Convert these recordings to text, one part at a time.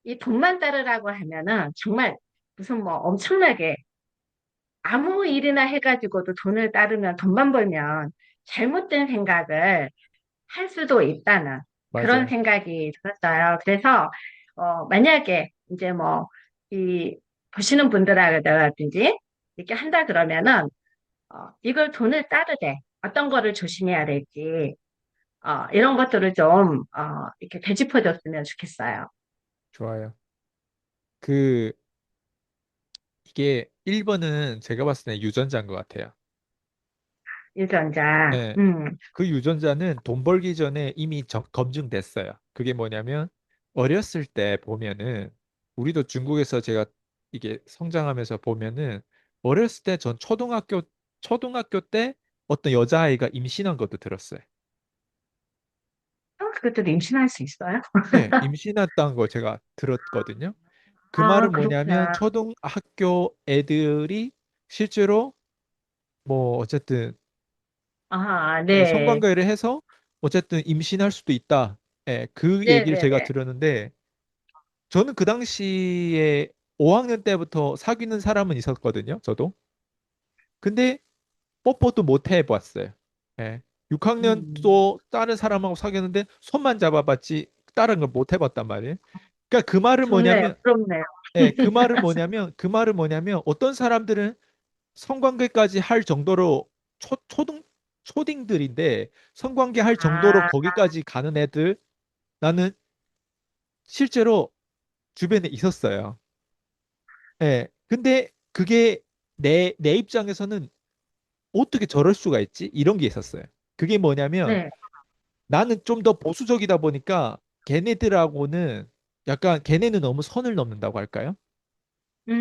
이 돈만 따르라고 하면은 정말 무슨 뭐 엄청나게 아무 일이나 해가지고도 돈을 따르면 돈만 벌면 잘못된 생각을 할 수도 있다는 그런 맞아요. 생각이 들었어요. 그래서, 만약에 이제 뭐, 이, 보시는 분들하고든지 이렇게 한다 그러면은, 이걸 돈을 따르되 어떤 거를 조심해야 될지, 이런 것들을 좀, 이렇게 되짚어줬으면 좋겠어요. 좋아요. 그, 이게 1번은 제가 봤을 때 유전자인 것 같아요. 유전자, 예. 그 유전자는 돈 벌기 전에 이미 검증됐어요. 그게 뭐냐면 어렸을 때 보면은 우리도 중국에서 제가 이게 성장하면서 보면은 어렸을 때 전 초등학교 때 어떤 여자아이가 임신한 것도 들었어요. 그것도 임신할 수 있어요? 네, 임신했다는 거 제가 들었거든요. 그 아, 말은 뭐냐면 그렇구나. 초등학교 애들이 실제로 뭐 어쨌든 아, 예, 네. 성관계를 해서 어쨌든 임신할 수도 있다. 예, 그 얘기를 제가 네네네. 들었는데 저는 그 당시에 5학년 때부터 사귀는 사람은 있었거든요. 저도. 근데 뽀뽀도 못 해봤어요. 예. 6학년 음, 또 다른 사람하고 사귀었는데 손만 잡아봤지 다른 걸 못 해봤단 말이에요. 그러니까 그 말은 좋네요. 뭐냐면 부럽네요. 예, 그 말은 뭐냐면 어떤 사람들은 성관계까지 할 정도로 초딩들인데 성관계 할 정도로 아, 거기까지 가는 애들 나는 실제로 주변에 있었어요. 예. 근데 그게 내 입장에서는 어떻게 저럴 수가 있지? 이런 게 있었어요. 그게 뭐냐면 네. 나는 좀 더 보수적이다 보니까 걔네들하고는 약간 걔네는 너무 선을 넘는다고 할까요? 예.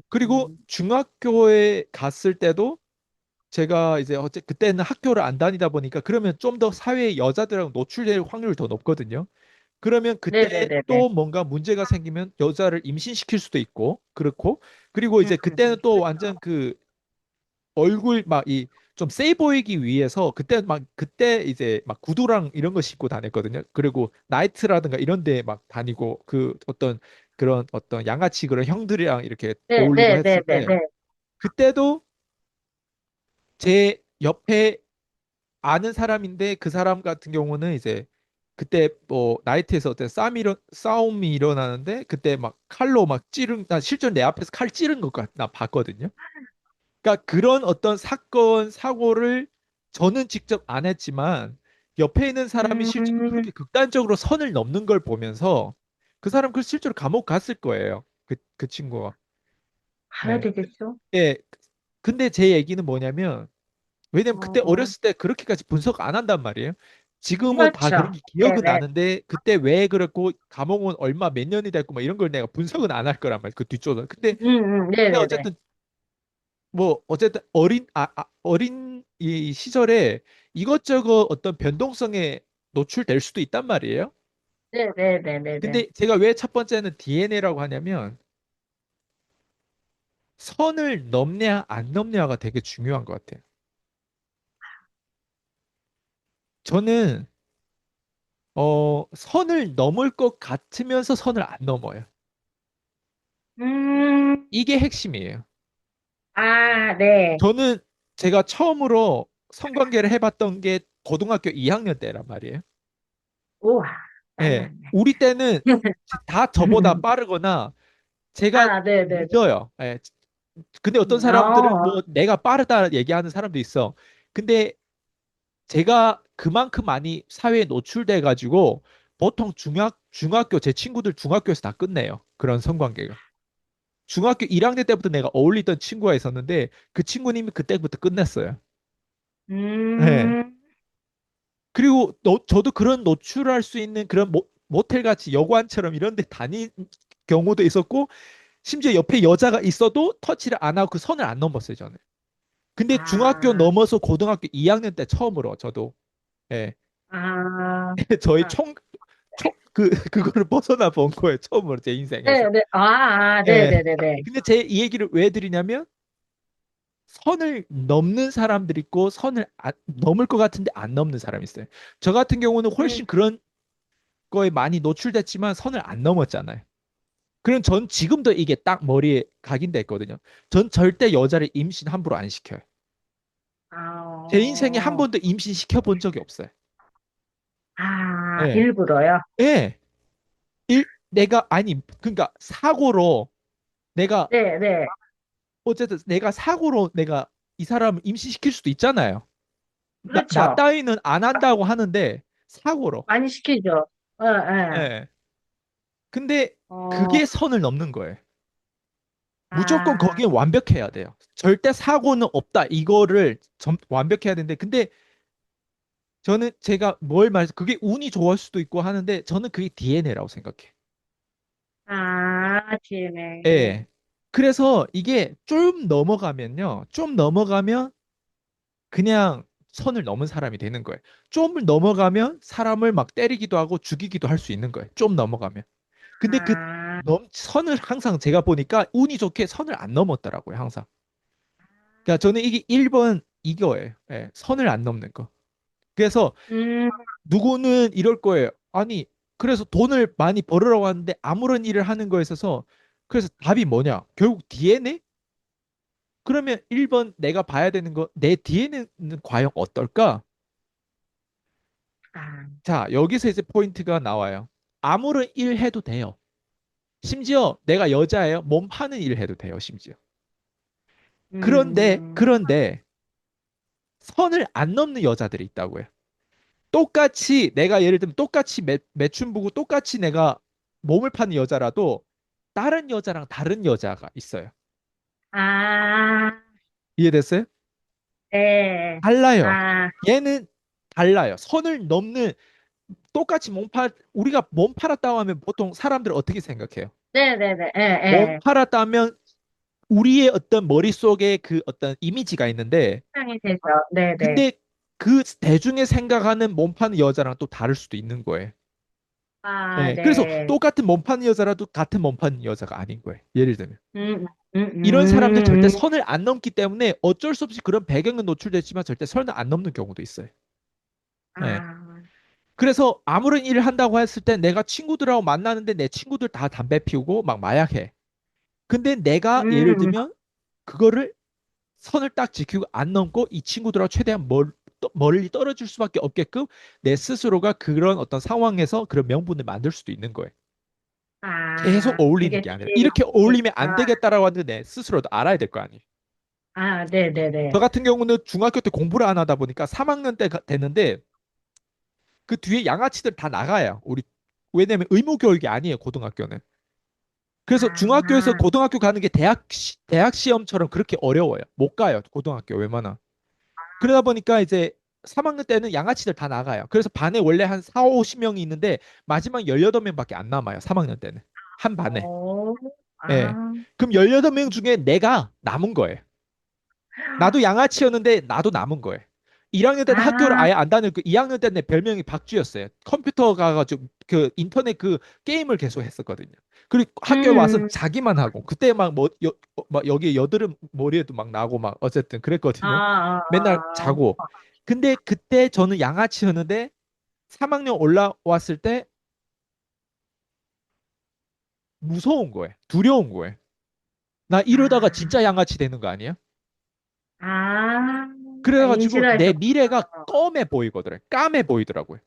그리고 음. 중학교에 갔을 때도 제가 이제 그때는 학교를 안 다니다 보니까 그러면 좀 더 사회에 여자들하고 노출될 확률이 더 높거든요. 그러면 그때 네네네네. 또 뭔가 문제가 생기면 여자를 임신시킬 수도 있고 그렇고 그리고 이제 그때는 또 그렇죠. 완전 그 얼굴 막 이 좀 세 보이기 위해서 그때 이제 막 구두랑 이런 거 신고 다녔거든요. 그리고 나이트라든가 이런 데 막 다니고 그 어떤 그런 어떤 양아치 그런 형들이랑 이렇게 어울리고 했을 때 네네네네네. 그때도 제 옆에 아는 사람인데 그 사람 같은 경우는 이제 그때 뭐 나이트에서 어떤 싸움이 일어나는데 그때 막 칼로 막 나 실제로 내 앞에서 칼 찌른 나 봤거든요. 그러니까 그런 어떤 사건 사고를 저는 직접 안 했지만 옆에 있는 사람이 실제로 음, 그렇게 극단적으로 선을 넘는 걸 보면서 그 사람 그 실제로 감옥 갔을 거예요. 그 친구가. 가야 예. 되겠죠? 예. 근데 제 얘기는 뭐냐면 왜냐면 그때 어, 어렸을 때 그렇게까지 분석 안 한단 말이에요. 지금은 다 그렇죠. 그런 게 기억은 네네. 나는데 그때 왜 그랬고 감옥은 얼마 몇 년이 됐고 막 이런 걸 내가 분석은 안 할 거란 말이에요. 그 뒤쪽은. 근데 네네네. 어쨌든 뭐 어쨌든 어린 이 시절에 이것저것 어떤 변동성에 노출될 수도 있단 말이에요. 네네네네네. 근데 제가 왜 첫 번째는 DNA라고 하냐면 선을 넘냐 안 넘냐가 되게 중요한 것 같아요. 저는 선을 넘을 것 같으면서 선을 안 넘어요. 음, 이게 핵심이에요. 아, 네. 저는 제가 처음으로 성관계를 해봤던 게 고등학교 2학년 때란 말이에요. 우와, 예. 빨랐네. 우리 때는 다 저보다 빠르거나 제가 아, 네네네. 늦어요. 예. 근데 어떤 사람들은 어, 뭐 내가 빠르다 얘기하는 사람도 있어. 근데 제가 그만큼 많이 사회에 노출돼 가지고 보통 중학교 제 친구들 중학교에서 다 끝내요. 그런 성관계가. 중학교 1학년 때부터 내가 어울리던 친구가 있었는데 그 친구님이 그때부터 끝냈어요. 네. 음, 그리고 저도 그런 노출할 수 있는 그런 모텔 같이 여관처럼 이런 데 다닌 경우도 있었고 심지어 옆에 여자가 있어도 터치를 안 하고 그 선을 안 넘었어요, 저는. 근데 중학교 아, 넘어서 고등학교 2학년 때 처음으로 저도 예. 아, 저희 아, 그거를 벗어나 본 거예요, 처음으로 제 인생에서. 네네. 예. 네네네네. 근데 제 이 얘기를 왜 드리냐면 선을 넘는 사람들이 있고 선을 넘을 것 같은데 안 넘는 사람이 있어요. 저 같은 경우는 음, 훨씬 그런 거에 많이 노출됐지만 선을 안 넘었잖아요. 그럼 전 지금도 이게 딱 머리에 각인돼 있거든요. 전 절대 여자를 임신 함부로 안 시켜요. 제 인생에 한 어, 번도 임신 시켜본 적이 없어요. 예, 일부러요? 예. 내가, 아니, 그러니까 사고로 내가, 네, 네. 어쨌든 내가 사고로 내가 이 사람을 임신시킬 수도 있잖아요. 나 그렇죠. 따위는 안 한다고 하는데 사고로. 많이 시키죠. 예, 예. 예. 근데 어, 그게 선을 넘는 거예요. 무조건 아, 거기에 완벽해야 돼요. 절대 사고는 없다. 이거를 완벽해야 되는데, 근데 저는 제가 뭘 말해서 그게 운이 좋을 수도 있고 하는데 저는 그게 DNA라고 생각해. DNA. 예. 그래서 이게 좀 넘어가면요. 좀 넘어가면 그냥 선을 넘은 사람이 되는 거예요. 좀 넘어가면 사람을 막 때리기도 하고 죽이기도 할 수 있는 거예요. 좀 넘어가면. 근데 그 아, 선을 항상 제가 보니까 운이 좋게 선을 안 넘었더라고요. 항상. 그러니까 저는 이게 1번 이거예요. 예, 선을 안 넘는 거. 그래서 음, 누구는 이럴 거예요. 아니, 그래서 돈을 많이 벌으러 왔는데 아무런 일을 하는 거에 있어서 그래서 답이 뭐냐? 결국 DNA? 그러면 1번 내가 봐야 되는 거, 내 DNA는 과연 어떨까? 아, 자, 여기서 이제 포인트가 나와요. 아무런 일 해도 돼요. 심지어 내가 여자예요. 몸 파는 일 해도 돼요, 심지어. 그런데, 음, 그런데 선을 안 넘는 여자들이 있다고요. 똑같이 내가 예를 들면 똑같이 매춘 보고 똑같이 내가 몸을 파는 여자라도 다른 여자랑 다른 여자가 있어요. 아, 이해됐어요? 네. 달라요. 아, 얘는 달라요. 선을 넘는 똑같이 우리가 몸 팔았다고 하면 보통 사람들 어떻게 생각해요? 네네네, 예, 몸 예. 팔았다면 우리의 어떤 머릿속에 그 어떤 이미지가 있는데 상이 되죠. 네네. 근데 그 대중의 생각하는 몸 파는 여자랑 또 다를 수도 있는 거예요. 예, 그래서 네. 똑같은 몸 파는 여자라도 같은 몸 파는 여자가 아닌 거예요. 예를 들면. 음, 이런 사람들 절대 음. 선을 안 넘기 때문에 어쩔 수 없이 그런 배경은 노출됐지만 절대 선을 안 넘는 경우도 있어요. 예. 아, 그래서 아무런 일을 한다고 했을 때 내가 친구들하고 만나는데 내 친구들 다 담배 피우고 막 마약해. 근데 내가 예를 음, 들면 그거를 선을 딱 지키고 안 넘고 이 친구들하고 최대한 멀리 떨어질 수밖에 없게끔 내 스스로가 그런 어떤 상황에서 그런 명분을 만들 수도 있는 거예요. 계속 어울리는 그게 게 아니라 뒤에 이렇게 어울리면 안 있으니까. 되겠다라고 하는데 내 스스로도 알아야 될 거 아니에요. 저 네네네. 같은 경우는 중학교 때 공부를 안 하다 보니까 3학년 때 됐는데 그 뒤에 양아치들 다 나가요. 왜냐면 의무 교육이 아니에요, 고등학교는. 그래서 중학교에서 아, 고등학교 가는 게 대학 시험처럼 그렇게 어려워요. 못 가요, 고등학교 웬만하. 그러다 보니까 이제 3학년 때는 양아치들 다 나가요. 그래서 반에 원래 한 4, 50명이 있는데 마지막 18명밖에 안 남아요. 3학년 때는. 한 반에. 오, 예. 아, 그럼 18명 중에 내가 남은 거예요. 나도 양아치였는데 나도 남은 거예요. 1학년 때는 학교를 아, 아예 안 다니고 2학년 때는 내 별명이 박쥐였어요. 컴퓨터 가가지고 그 인터넷 그 게임을 계속 했었거든요. 그리고 학교에 와서 음, 자기만 하고 그때 막 막 여기 여드름 머리에도 막 나고 막 어쨌든 그랬거든요. 맨날 자고. 근데 그때 저는 양아치였는데 3학년 올라왔을 때 무서운 거예요. 두려운 거예요. 나 이러다가 아, 진짜 양아치 되는 거 아니야? 아, 그래가지고 인지를 내 하셨구나. 미래가 까매 보이더라고요.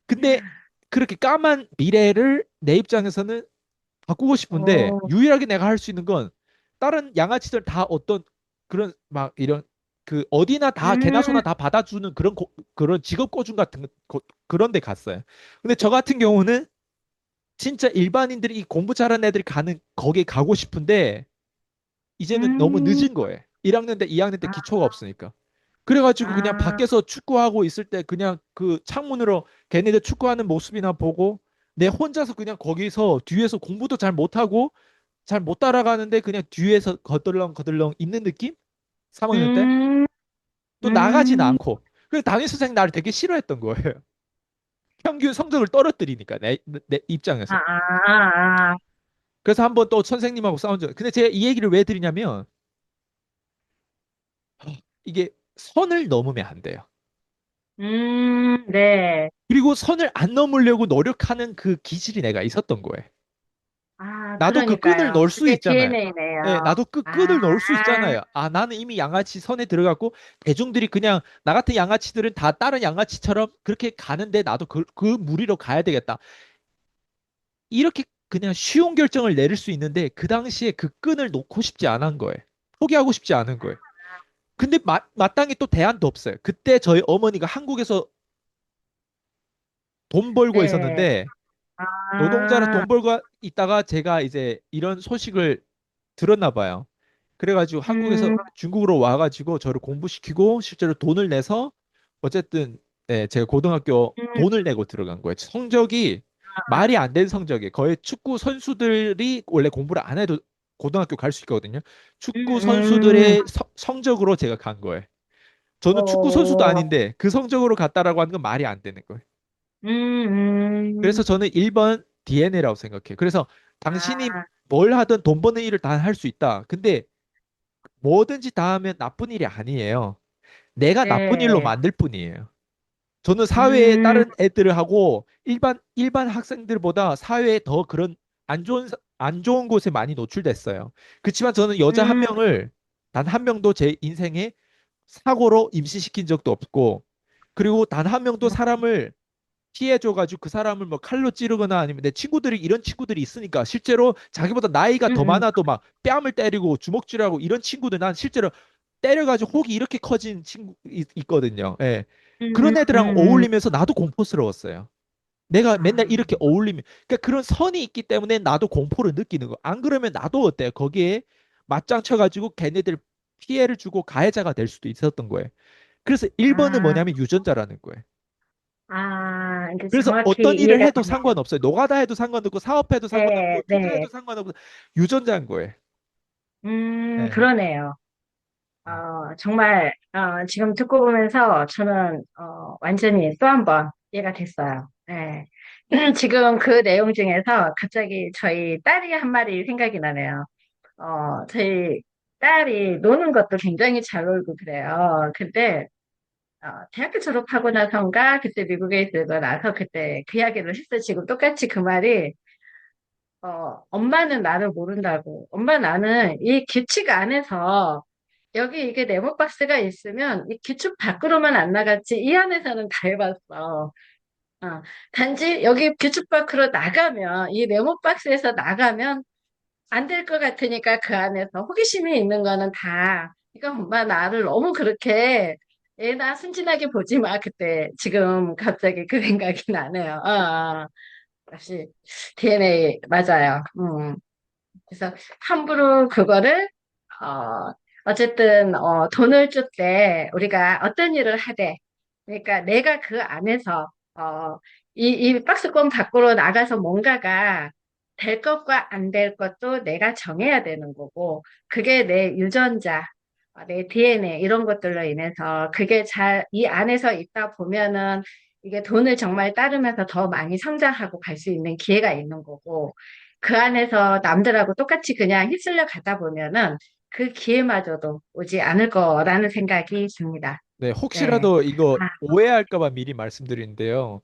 근데 그렇게 까만 미래를 내 입장에서는 바꾸고 싶은데 오, 유일하게 내가 할 수 있는 건 다른 양아치들 다 어떤 그런 막 이런 그 어디나 다 개나 소나 음, 다 받아주는 그런 직업 꼬준 같은 그런 데 갔어요. 근데 저 같은 경우는 진짜 일반인들이 이 공부 잘하는 애들이 가는 거기에 가고 싶은데 이제는 너무 음, 늦은 거예요. 1학년 때, 2학년 때 아, 기초가 없으니까. 그래가지고 그냥 아, 밖에서 축구하고 있을 때 그냥 그 창문으로 걔네들 축구하는 모습이나 보고 내 혼자서 그냥 거기서 뒤에서 공부도 잘 못하고 잘 못 따라가는데 그냥 뒤에서 거들렁거들렁 있는 느낌? 3학년 때? 음, 또 나가진 음, 않고. 그래서 담임 선생님 나를 되게 싫어했던 거예요. 평균 성적을 떨어뜨리니까 내 입장에서. 아. 그래서 한번 또 선생님하고 싸운 적. 근데 제가 이 얘기를 왜 드리냐면 이게 선을 넘으면 안 돼요. 네. 그리고 선을 안 넘으려고 노력하는 그 기질이 내가 있었던 거예요. 아, 나도 그 끈을 그러니까요. 놓을 수 그게 있잖아요. 예, DNA네요. 나도 그 끈을 아, 놓을 수 있잖아요. 아, 나는 이미 양아치 선에 들어갔고, 대중들이 그냥, 나 같은 양아치들은 다 다른 양아치처럼 그렇게 가는데 나도 그 무리로 가야 되겠다. 이렇게 그냥 쉬운 결정을 내릴 수 있는데, 그 당시에 그 끈을 놓고 싶지 않은 거예요. 포기하고 싶지 않은 거예요. 근데 마땅히 또 대안도 없어요. 그때 저희 어머니가 한국에서 돈 벌고 네. 있었는데, 노동자로 아, 돈 벌고 있다가 제가 이제 이런 소식을 들었나 봐요. 그래가지고 한국에서 음, 중국으로 와가지고 저를 공부시키고 실제로 돈을 내서 어쨌든 네, 제가 고등학교 음, 돈을 내고 들어간 거예요. 성적이 말이 안 되는 성적이에요. 거의 축구 선수들이 원래 공부를 안 해도 고등학교 갈 수 있거든요. 축구 음, 선수들의 성적으로 제가 간 거예요. 저는 축구 선수도 어, 아닌데 그 성적으로 갔다라고 하는 건 말이 안 되는 거예요. 음, 그래서 저는 1번 DNA라고 생각해요. 그래서 당신이 아, 뭘 하든 돈 버는 일을 다 할 수 있다. 근데 뭐든지 다 하면 나쁜 일이 아니에요. 내가 나쁜 일로 네. 만들 뿐이에요. 저는 사회에 음, 다른 애들하고 일반 학생들보다 사회에 더 그런 안 좋은 곳에 많이 노출됐어요. 그렇지만 저는 여자 한 음, 명을 단 한 명도 제 인생에 사고로 임신시킨 적도 없고, 그리고 단 한 명도 사람을 피해줘가지고 그 사람을 뭐 칼로 찌르거나 아니면 내 친구들이 이런 친구들이 있으니까 실제로 자기보다 나이가 더 음, 많아도 막 뺨을 때리고 주먹질하고 이런 친구들 난 실제로 때려가지고 혹이 이렇게 커진 친구 있거든요. 예. 음, 그런 애들하고 음, 어울리면서 나도 공포스러웠어요. 내가 맨날 아, 이렇게 어울리면 그러니까 그런 선이 있기 때문에 나도 공포를 느끼는 거. 안 그러면 나도 어때요? 거기에 맞짱 쳐가지고 걔네들 피해를 주고 가해자가 될 수도 있었던 거예요. 그래서 1번은 아, 뭐냐면 유전자라는 거예요. 이제 그래서 정확히 어떤 일을 이해가 해도 되네요. 상관없어요. 노가다 해도 상관없고 사업해도 네, 상관없고 네. 투자해도 상관없고 유전자인 거예요. 네. 그러네요. 네. 정말, 지금 듣고 보면서 저는, 완전히 또 한 번 이해가 됐어요. 네. 지금 그 내용 중에서 갑자기 저희 딸이 한 말이 생각이 나네요. 저희 딸이 노는 것도 굉장히 잘 놀고 그래요. 근데, 대학교 졸업하고 나선가, 그때 미국에 있고 나서 그때 그 이야기를 했어요. 지금 똑같이 그 말이, 엄마는 나를 모른다고. 엄마 나는 이 규칙 안에서 여기 이게 네모박스가 있으면 이 규칙 밖으로만 안 나갔지 이 안에서는 다 해봤어. 어, 단지 여기 규칙 밖으로 나가면 이 네모박스에서 나가면 안 될 것 같으니까 그 안에서 호기심이 있는 거는 다. 그러니까 엄마 나를 너무 그렇게 애나 순진하게 보지 마. 그때 지금 갑자기 그 생각이 나네요. 역시 DNA 맞아요. 그래서 함부로 그거를 어쨌든 돈을 줄 때 우리가 어떤 일을 하되 그러니까 내가 그 안에서 이 박스권 밖으로 나가서 뭔가가 될 것과 안 될 것도 내가 정해야 되는 거고 그게 내 유전자, 내 DNA 이런 것들로 인해서 그게 잘 이 안에서 있다 보면은 이게 돈을 정말 따르면서 더 많이 성장하고 갈 수 있는 기회가 있는 거고 그 안에서 남들하고 똑같이 그냥 휩쓸려 가다 보면은 그 기회마저도 오지 않을 거라는 생각이 듭니다. 네, 네. 혹시라도 이거 아, 오해할까 봐 미리 말씀드리는데요.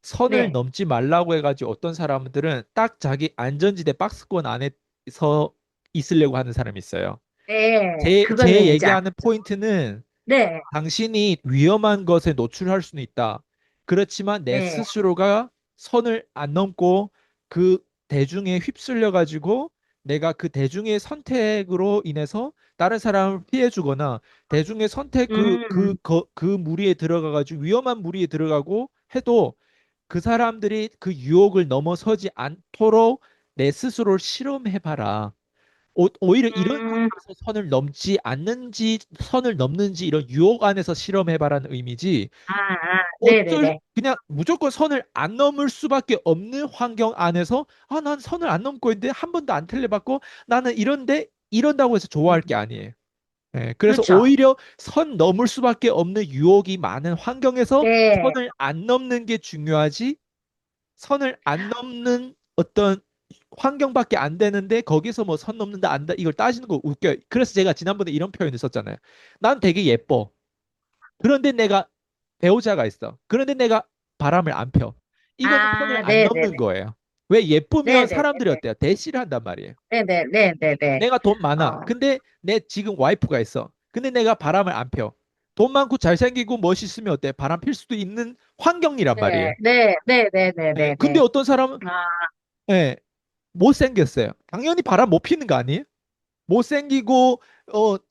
선을 네. 넘지 말라고 해가지고 어떤 사람들은 딱 자기 안전지대 박스권 안에서 있으려고 하는 사람이 있어요. 네. 제 그거는 이제 얘기하는 포인트는 네. 당신이 위험한 것에 노출할 수는 있다. 그렇지만 내 네. 스스로가 선을 안 넘고 그 대중에 휩쓸려 가지고 내가 그 대중의 선택으로 인해서 다른 사람을 피해 주거나 대중의 선택 음, 그 무리에 들어가 가지고 위험한 무리에 들어가고 해도 그 사람들이 그 유혹을 넘어서지 않도록 내 스스로를 실험해 봐라. 오히려 이런 음, 상황에서 선을 넘지 않는지 선을 넘는지 이런 유혹 안에서 실험해봐라는 의미지 어쩔 네네네. 그냥 무조건 선을 안 넘을 수밖에 없는 환경 안에서 아 난 선을 안 넘고 있는데 한 번도 안 틀려봤고 나는 이런데 이런다고 해서 좋아할 게 아니에요. 예, 그래서 그렇죠. 오히려 선 넘을 수밖에 없는 유혹이 많은 환경에서 네. 선을 안 넘는 게 중요하지 선을 안 넘는 어떤 환경밖에 안 되는데 거기서 뭐 선 넘는다 안다 이걸 따지는 거 웃겨요. 그래서 제가 지난번에 이런 표현을 썼잖아요. 난 되게 예뻐. 그런데 내가 배우자가 있어. 그런데 내가 바람을 안 펴. 이거는 선을 아, 안 넘는 네네네. 거예요. 왜 예쁘면 사람들이 네네네네. 어때요? 대시를 한단 말이에요. 네네네네네. 내가 돈 많아. 어, 근데 내 지금 와이프가 있어. 근데 내가 바람을 안 펴. 돈 많고 잘생기고 멋있으면 어때? 바람 필 수도 있는 환경이란 네, 말이에요. 네, 네, 네, 네, 예, 네, 근데 네. 어떤 사람은 아, 예, 못생겼어요. 당연히 바람 못 피는 거 아니에요? 못생기고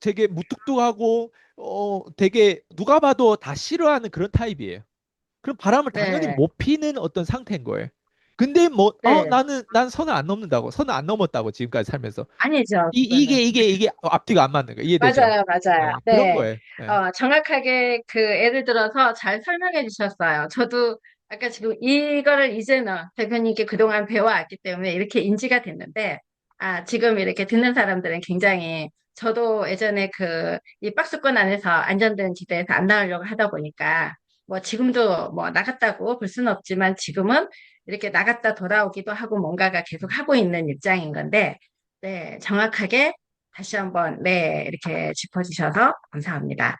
되게 무뚝뚝하고 되게 누가 봐도 다 싫어하는 그런 타입이에요. 그럼 바람을 당연히 네, 못 피는 어떤 상태인 거예요. 근데 뭐 네. 난 선을 안 넘는다고 선을 안 넘었다고 지금까지 살면서 아니죠, 이게 그거는. 이게 앞뒤가 안 맞는 거예요. 이해되죠? 맞아요, 맞아요. 예, 그런 네. 거예요. 예. 정확하게 그 예를 들어서 잘 설명해 주셨어요. 저도 아까 지금 이거를 이제는 대표님께 그동안 배워왔기 때문에 이렇게 인지가 됐는데, 지금 이렇게 듣는 사람들은 굉장히 저도 예전에 이 박스권 안에서 안전된 지대에서 안 나오려고 하다 보니까 뭐 지금도 뭐 나갔다고 볼 수는 없지만 지금은 이렇게 나갔다 돌아오기도 하고 뭔가가 계속 하고 있는 입장인 건데, 네, 정확하게 다시 한번, 네, 이렇게 짚어주셔서 감사합니다.